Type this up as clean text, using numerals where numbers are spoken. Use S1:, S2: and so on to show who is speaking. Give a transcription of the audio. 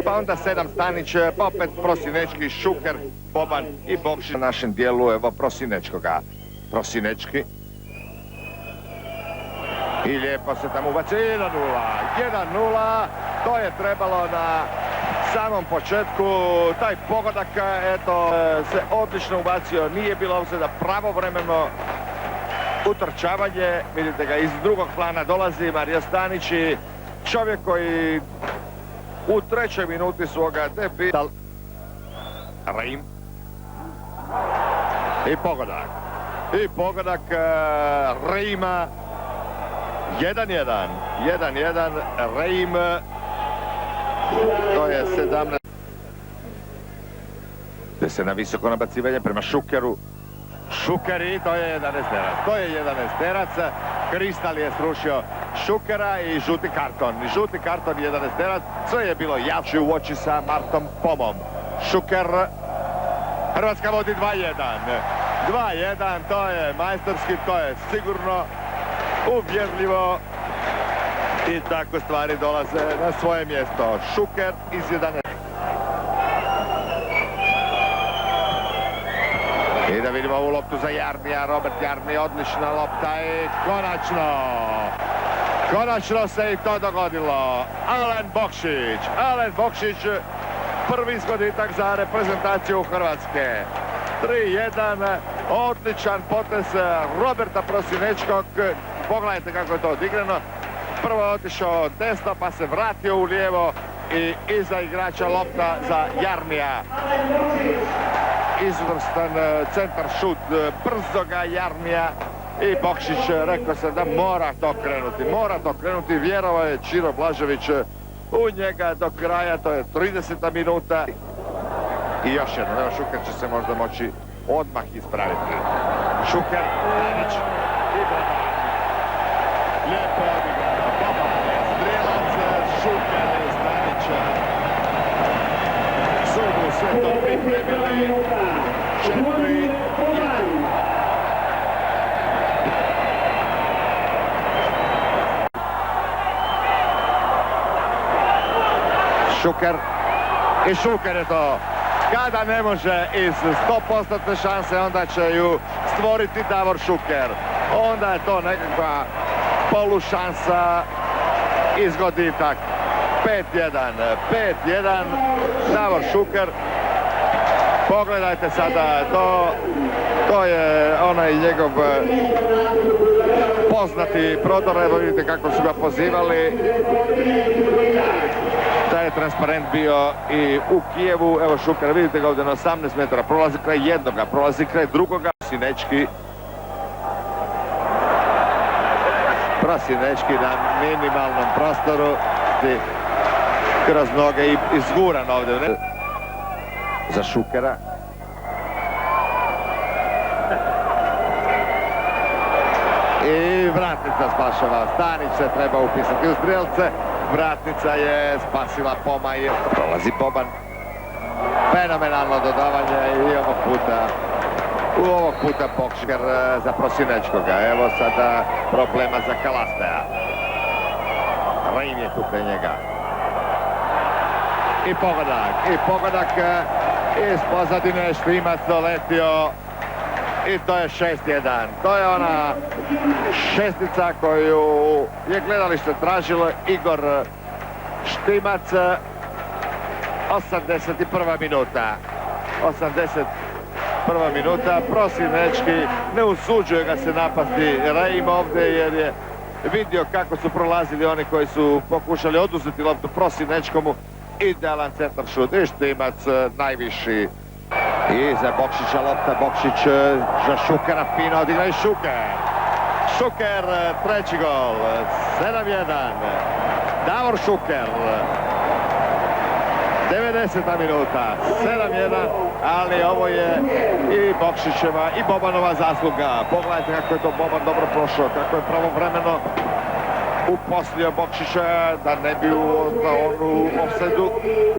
S1: Pa onda 7 Stanić, pa opet Prosinečki, Šuker, Boban i Bokšić. Na našem dijelu evo Prosinečkoga. Prosinečki. I lijepo se tamo ubaci 1:0. 1:0. To je trebalo na samom početku. Taj pogodak, eto, se odlično ubacio. Nije bilo ofsajda, pravovremeno utrčavanje. Vidite ga, iz drugog plana dolazi Mario Stanić i čovjek koji u 3. minuti svoga debita. Reim. I pogodak. I pogodak Reima. 1:1. 1:1. Reim. To je 17. Gdje se na visoko nabacivanje prema Šukeru. Šuker i to je 11 terac. To je 11 terac. Kristal je srušio Šukera i žuti karton. Žuti karton 11 terac. Sve je bilo jači u oči sa Martom Pomom. Šuker. Hrvatska vodi 2:1. 2:1, to je majstorski, to je sigurno uvjerljivo. I tako stvari dolaze na svoje mjesto. Šuker iz 11. I da vidimo ovu loptu za Jarnija. Robert Jarni, odlična lopta i konačno se i to dogodilo. Alen Bokšić. Alen Bokšić, prvi zgoditak za reprezentaciju Hrvatske. 3:1, odličan potez Roberta Prosinečkog. Pogledajte kako je to odigrano. Prvo je otišao desno pa se vratio u lijevo i iza igrača lopta za Jarnija. Izvrstan centar šut brzoga Jarnija i Bokšić rekao se da mora to krenuti, vjerovao je Čiro Blažević u njega do kraja, to je 30. minuta. I još jedno, evo Šuker će se možda moći odmah ispraviti. Šuker, Stanić i Boban. Lijepo odigrano, Boban je strijelac, Šuker i Stanić su mu sve to pripremili. 4:1. Šuker i Šuker je to. Kada ne može iz 100% šanse, onda će ju stvoriti Davor Šuker. Onda je to nekakva polušansa, izgoditak. 5:1. 5:1. Davor Šuker. Pogledajte sada, to je onaj njegov poznati prodor. Evo vidite kako su ga pozivali. Taj je transparent bio i u Kijevu. Evo Šuker, vidite ga ovdje na 18 metara. Prolazi kraj jednoga, prolazi kraj drugoga. Prosinečki na minimalnom prostoru. Kroz noge i izguran ovdje. Za Šukera. I vratnica spašava. Stanić se treba upisati u strelce. Vratnica je spasila Poma i prolazi Boban. Fenomenalno dodavanje i ovog puta Bokšić za Prosinečkoga. Evo sada problema za Kalasteja. Reim je tu pre njega. I pogodak iz pozadine Štimac doletio i to je 6:1. To je ona šestica koju je gledalište tražilo. Igor Štimac. 81. minuta. 81. minuta. Prosinečki, ne usuđuje ga se napasti Reim ovdje jer je vidio kako su prolazili oni koji su pokušali oduzeti loptu Prosinečkomu. Idealan centar šut i Štimac najviši. I za Bokšića lopta, Bokšić za Šukera, fino odigra i Šuker. Šuker, treći gol, 7:1. Davor Šuker. 90. minuta, 7:1, ali ovo je i Bokšićeva i Bobanova zasluga. Pogledajte kako je to Boban dobro prošao, kako je pravovremeno uposlio Bokšića da ne bi u ofsajdu.